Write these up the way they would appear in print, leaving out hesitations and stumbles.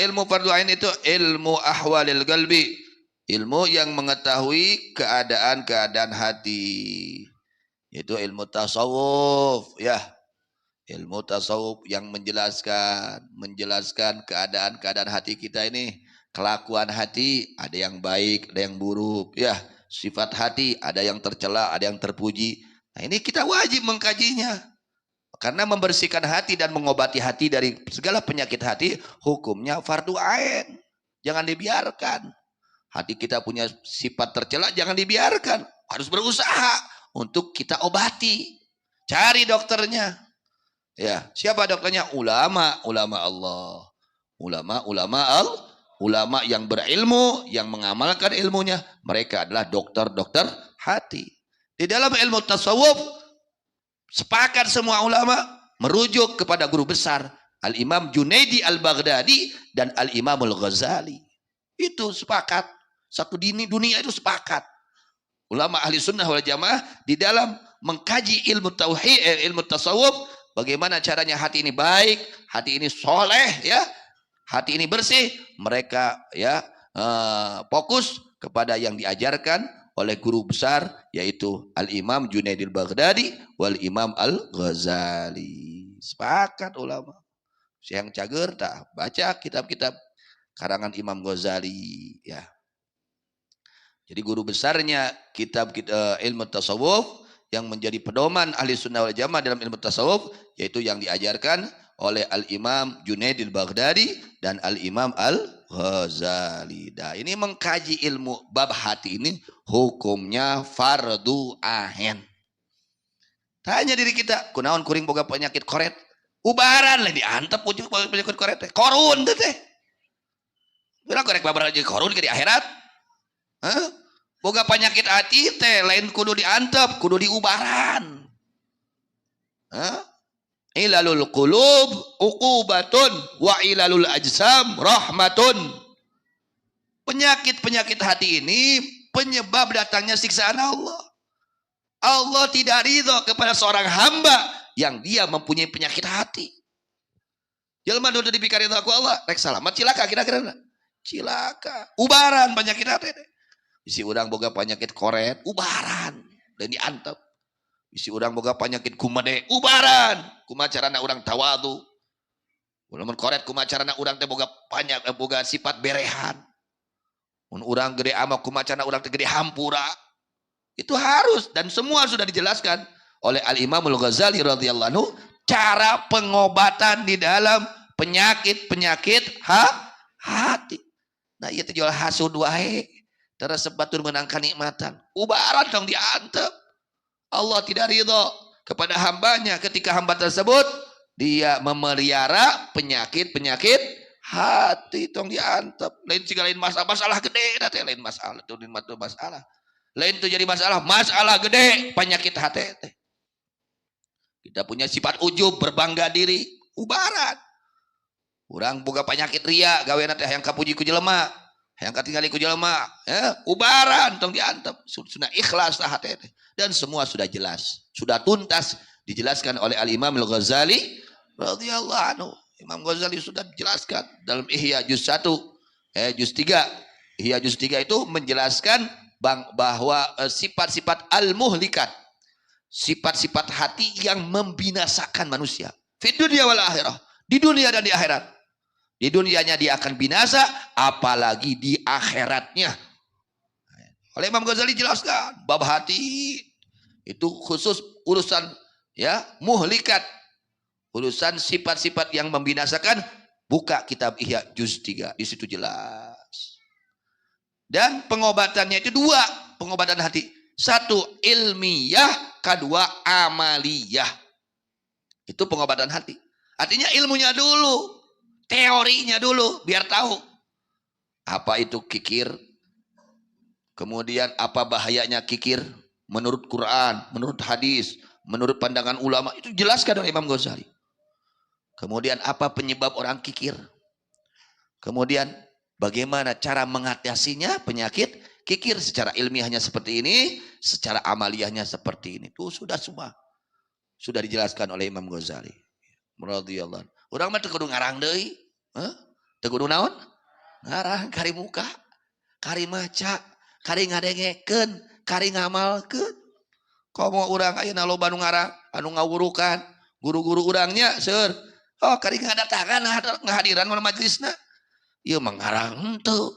ilmu fardu ain itu ilmu ahwalil qalbi, ilmu yang mengetahui keadaan-keadaan hati. Itu ilmu tasawuf, ya. Ilmu tasawuf yang menjelaskan keadaan-keadaan hati kita ini, kelakuan hati, ada yang baik, ada yang buruk, ya. Sifat hati, ada yang tercela, ada yang terpuji. Nah, ini kita wajib mengkajinya. Karena membersihkan hati dan mengobati hati dari segala penyakit hati, hukumnya fardu ain. Jangan dibiarkan. Hati kita punya sifat tercela, jangan dibiarkan. Harus berusaha untuk kita obati. Cari dokternya. Ya, siapa dokternya? Ulama Allah. Ulama yang berilmu, yang mengamalkan ilmunya, mereka adalah dokter-dokter hati. Di dalam ilmu tasawuf, sepakat semua ulama merujuk kepada guru besar Al-Imam Junaidi Al-Baghdadi dan Al-Imam Al-Ghazali. Itu sepakat. Satu dunia itu sepakat. Ulama ahli sunnah wal jamaah di dalam mengkaji ilmu tauhid, ilmu tasawuf, bagaimana caranya hati ini baik, hati ini soleh, ya, hati ini bersih. Mereka ya fokus kepada yang diajarkan oleh guru besar, yaitu Al-Imam Junaidi Al-Baghdadi wal Imam Al-Ghazali. Sepakat ulama. Yang cager tak baca kitab-kitab karangan Imam Ghazali, ya. Jadi guru besarnya kitab ilmu tasawuf yang menjadi pedoman ahli sunnah wal jamaah dalam ilmu tasawuf, yaitu yang diajarkan oleh Al-Imam Junaidi Al-Baghdadi dan Al-Imam Al-Ghazali. Nah, ini mengkaji ilmu bab hati ini hukumnya fardu ain. Tanya diri kita, kunaon kuring boga penyakit koret? Ubaran lah diantep ujung penyakit koret teh. Korun teh. Bila korek babar aja korun ke di akhirat? Hah? Boga penyakit hati teh lain kudu diantep, kudu diubaran. Hah? Ilalul qulub uqubatun wa ilalul ajsam rahmatun. Penyakit-penyakit hati ini penyebab datangnya siksaan Allah. Allah tidak ridho kepada seorang hamba yang dia mempunyai penyakit hati. Jelma dulu dipikir ridho aku Allah, rek selamat cilaka kira-kira. Cilaka, ubaran penyakit hati. Isi urang boga penyakit koret, ubaran dan diantep. Isi urang boga penyakit kumade, ubaran. Kumacarana urang tawadu. Ulun koret kumacarana urang teh boga boga sifat berehan. Mun urang gede ama kumacarana urang teh gede hampura. Itu harus dan semua sudah dijelaskan oleh Al-Imam Al-Ghazali radhiyallahu anhu cara pengobatan di dalam penyakit-penyakit hati. Nah, ieu teh jual hasud wae. Terus sebatur menang kenikmatan. Ubaran dong diantep. Allah tidak ridho kepada hambanya ketika hamba tersebut dia memelihara penyakit-penyakit hati tong diantep. Lain segala lain masalah gede, nanti lain masalah itu masalah. Lain itu jadi masalah gede penyakit hati. Kita punya sifat ujub, berbangga diri, ubaran. Urang boga penyakit ria, gaweana teh hayang kapuji ku jelema. Yang ketinggalan ku jelema, ya, ubaran tong diantep. Sudah ikhlas hati dan semua sudah jelas, sudah tuntas dijelaskan oleh Al-Imam Al-Ghazali radhiyallahu anhu. Imam Ghazali sudah dijelaskan dalam Ihya juz 1, juz 3. Ihya juz 3 itu menjelaskan bahwa sifat-sifat al-muhlikat, sifat-sifat hati yang membinasakan manusia. Fi dunya wal akhirah, di dunia dan di akhirat. Di dunianya dia akan binasa, apalagi di akhiratnya. Oleh Imam Ghazali jelaskan, bab hati itu khusus urusan ya muhlikat, urusan sifat-sifat yang membinasakan. Buka kitab Ihya juz 3, di situ jelas. Dan pengobatannya itu dua, pengobatan hati. Satu ilmiah, kedua amaliyah. Itu pengobatan hati. Artinya ilmunya dulu. Teorinya dulu biar tahu apa itu kikir, kemudian apa bahayanya kikir menurut Quran, menurut hadis, menurut pandangan ulama, itu jelaskan oleh Imam Ghazali. Kemudian apa penyebab orang kikir, kemudian bagaimana cara mengatasinya penyakit kikir secara ilmiahnya seperti ini, secara amaliyahnya seperti ini. Itu sudah semua sudah dijelaskan oleh Imam Ghazali radhiyallahu anhu. Urang mah teu kudu ngarang deui. Teu kudu naon? Ngarang kari muka, kari maca, kari ngadengekeun, kari ngamalkeun. Komo urang ayeuna loba nu ngarang, anu ngawurukan, guru-guru urangnya seur. Oh, kari ngadatangan ngahadiran mana majelisna. Ieu mengarang henteu.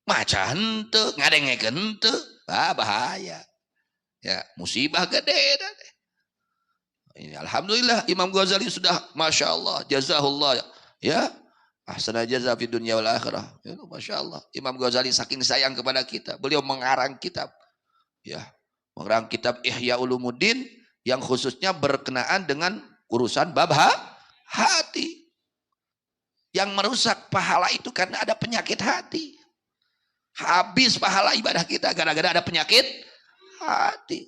Maca henteu, ngadengekeun henteu. Bahaya. Ya, musibah gede dah. Ini alhamdulillah Imam Ghazali sudah masya Allah, jazahullah ya. Ahsana jaza fi dunya wal akhirah. Ya, masya Allah. Imam Ghazali saking sayang kepada kita, beliau mengarang kitab. Ya, mengarang kitab Ihya Ulumuddin yang khususnya berkenaan dengan urusan bab hati. Yang merusak pahala itu karena ada penyakit hati. Habis pahala ibadah kita gara-gara ada penyakit hati.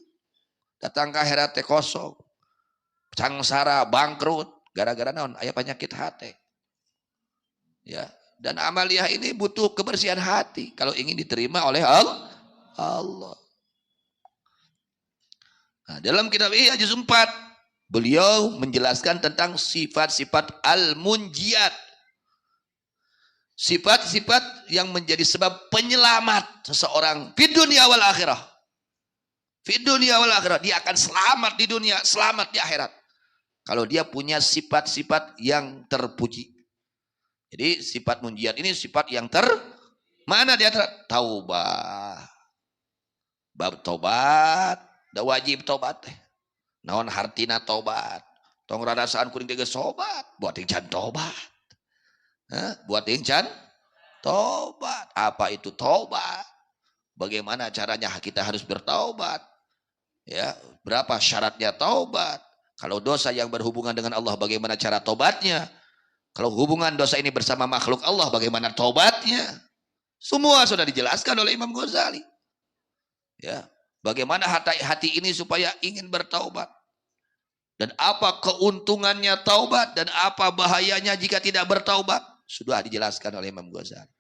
Datang ke akhirat kosong. Sangsara, bangkrut gara-gara naon? Aya penyakit hati. Ya, dan amaliyah ini butuh kebersihan hati kalau ingin diterima oleh Allah. Nah, dalam kitab Ihya juz 4 beliau menjelaskan tentang sifat-sifat al-munjiat. Sifat-sifat yang menjadi sebab penyelamat seseorang di dunia wal akhirah. Di dunia wal akhirah, dia akan selamat di dunia, selamat di akhirat. Kalau dia punya sifat-sifat yang terpuji. Jadi sifat munjiat ini sifat yang mana dia taubah. Bab taubat, da wajib taubat teh. Naon hartina taubat. Tong radasaan kuring geus sobat, buat encan taubat. Buat encan taubat. Apa itu taubat? Bagaimana caranya kita harus bertaubat? Ya, berapa syaratnya taubat? Kalau dosa yang berhubungan dengan Allah, bagaimana cara taubatnya? Kalau hubungan dosa ini bersama makhluk Allah, bagaimana taubatnya? Semua sudah dijelaskan oleh Imam Ghazali. Ya, bagaimana hati ini supaya ingin bertaubat? Dan apa keuntungannya taubat dan apa bahayanya jika tidak bertaubat? Sudah dijelaskan oleh Imam Ghazali.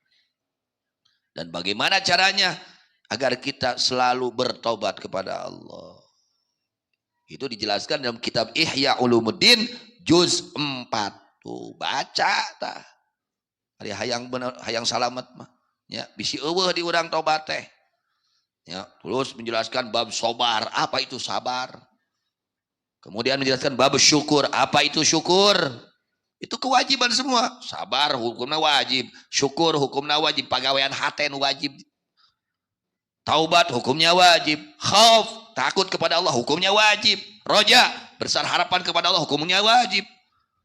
Dan bagaimana caranya agar kita selalu bertaubat kepada Allah? Itu dijelaskan dalam kitab Ihya Ulumuddin juz 4. Tuh baca tah. Ari hayang bener, hayang salamet mah. Ya, bisi eueuh di urang tobat teh. Ya, terus menjelaskan bab sabar, apa itu sabar? Kemudian menjelaskan bab syukur, apa itu syukur? Itu kewajiban semua. Sabar hukumna wajib, syukur hukumna wajib, pagawean hate nu wajib. Taubat hukumnya wajib, khauf takut kepada Allah hukumnya wajib, roja besar harapan kepada Allah hukumnya wajib.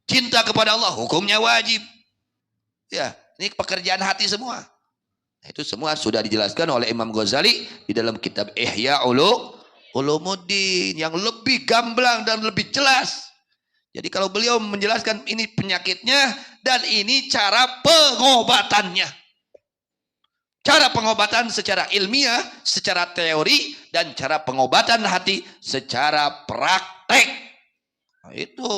Cinta kepada Allah hukumnya wajib. Ya, ini pekerjaan hati semua. Itu semua sudah dijelaskan oleh Imam Ghazali di dalam kitab Ihya Ulumuddin yang lebih gamblang dan lebih jelas. Jadi kalau beliau menjelaskan ini penyakitnya dan ini cara pengobatannya. Cara pengobatan secara ilmiah, secara teori, dan cara pengobatan hati secara praktek. Nah, itu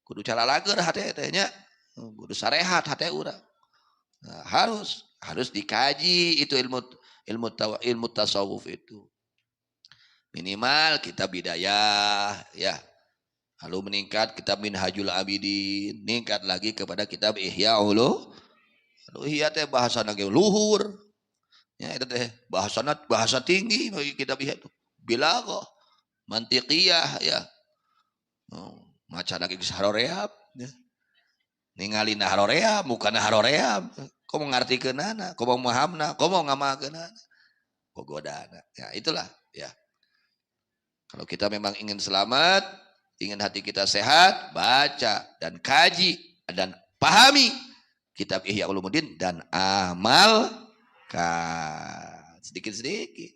kudu cara lager hati tehnya, kudu sarehat hati urang. Nah, harus dikaji itu ilmu tasawuf itu. Minimal kitab bidayah ya. Lalu meningkat kitab Minhajul Abidin, meningkat lagi kepada kitab Ihya Ihya teh bahasana ge luhur. Ya itu teh bahasa tinggi bagi kitab Ihya itu. Bilaghah, mantiqiyah ya. Maca lagi haroreab ya. Ningalina haroreab bukan haroreab. Komo ngartikeunana, komo mahamna, komo ngamakeunana. Gogodana. Ya itulah ya. Kalau kita memang ingin selamat, ingin hati kita sehat, baca dan kaji dan pahami kitab Ihya Ulumuddin dan amalkan sedikit-sedikit.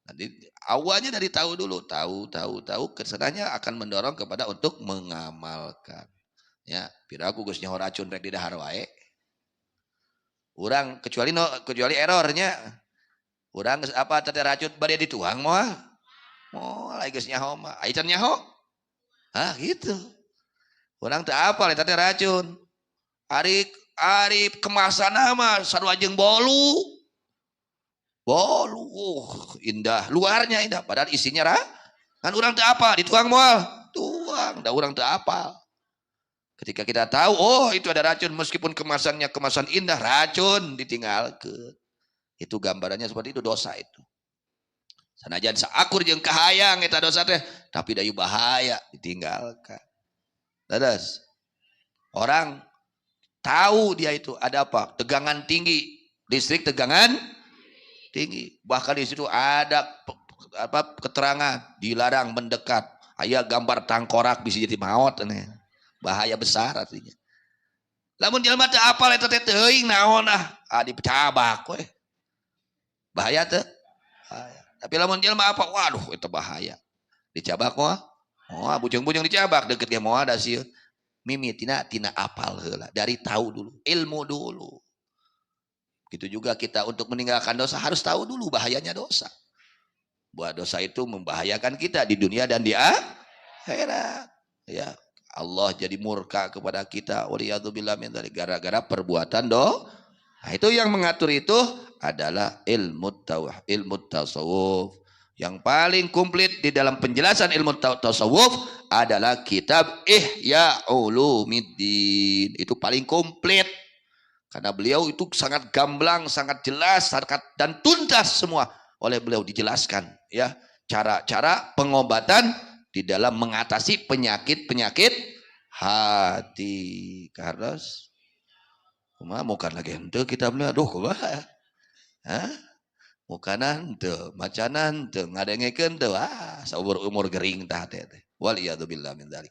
Nanti awalnya dari tahu dulu, tahu kesananya akan mendorong kepada untuk mengamalkan. Ya, piraku geus nyaho racun rek di dahar wae. Urang kecuali errornya. Urang geus apa teh racun bade dituang moal. Moal geus nyaho mah. Ai can nyaho? Ah, gitu. Urang teu apal eta teh racun. Ari kemasan mah sarua jeung bolu. Indah, luarnya indah, padahal isinya kan urang teu apa, dituang moal, tuang, da urang teu apa. Ketika kita tahu, oh itu ada racun, meskipun kemasannya kemasan indah, racun ditinggalkan. Itu gambarannya seperti itu, dosa itu. Sanajan saakur jeung kahayang eta dosa teh, tapi dayu bahaya ditinggalkan. Terus orang tahu dia itu ada apa? Tegangan tinggi, listrik tegangan tinggi. Bahkan di situ ada keterangan dilarang mendekat. Aya gambar tangkorak bisa jadi maut nih. Bahaya besar artinya. Lamun jelema teu apal eta teh teuing naon dipecabak we. Bahaya teu? Bahaya. Tapi lamun jelema apa? Waduh itu bahaya. Dicabak mah. Oh, bujung-bujung dicabak deket ge moal da sieun. Mimitina tina apal heula, dari tahu dulu, ilmu dulu. Gitu juga kita untuk meninggalkan dosa harus tahu dulu bahayanya dosa. Bahwa dosa itu membahayakan kita di dunia dan di akhirat. Ya, Allah jadi murka kepada kita. Waliyadzubillah min dzalik, gara-gara perbuatan Nah, itu yang mengatur itu adalah ilmu tasawuf. Yang paling komplit di dalam penjelasan ilmu tasawuf adalah kitab Ihya Ulumiddin. Itu paling komplit. Karena beliau itu sangat gamblang, sangat jelas, dan tuntas semua oleh beliau dijelaskan. Ya, cara-cara pengobatan di dalam mengatasi penyakit-penyakit hati. Karena bukan lagi ente kita beli, aduh kumaha. Hah? Mukanan teu, macanan teu, ngadengekeun teu, saumur umur gering tah teh. Waliyadzubillah min dzalik.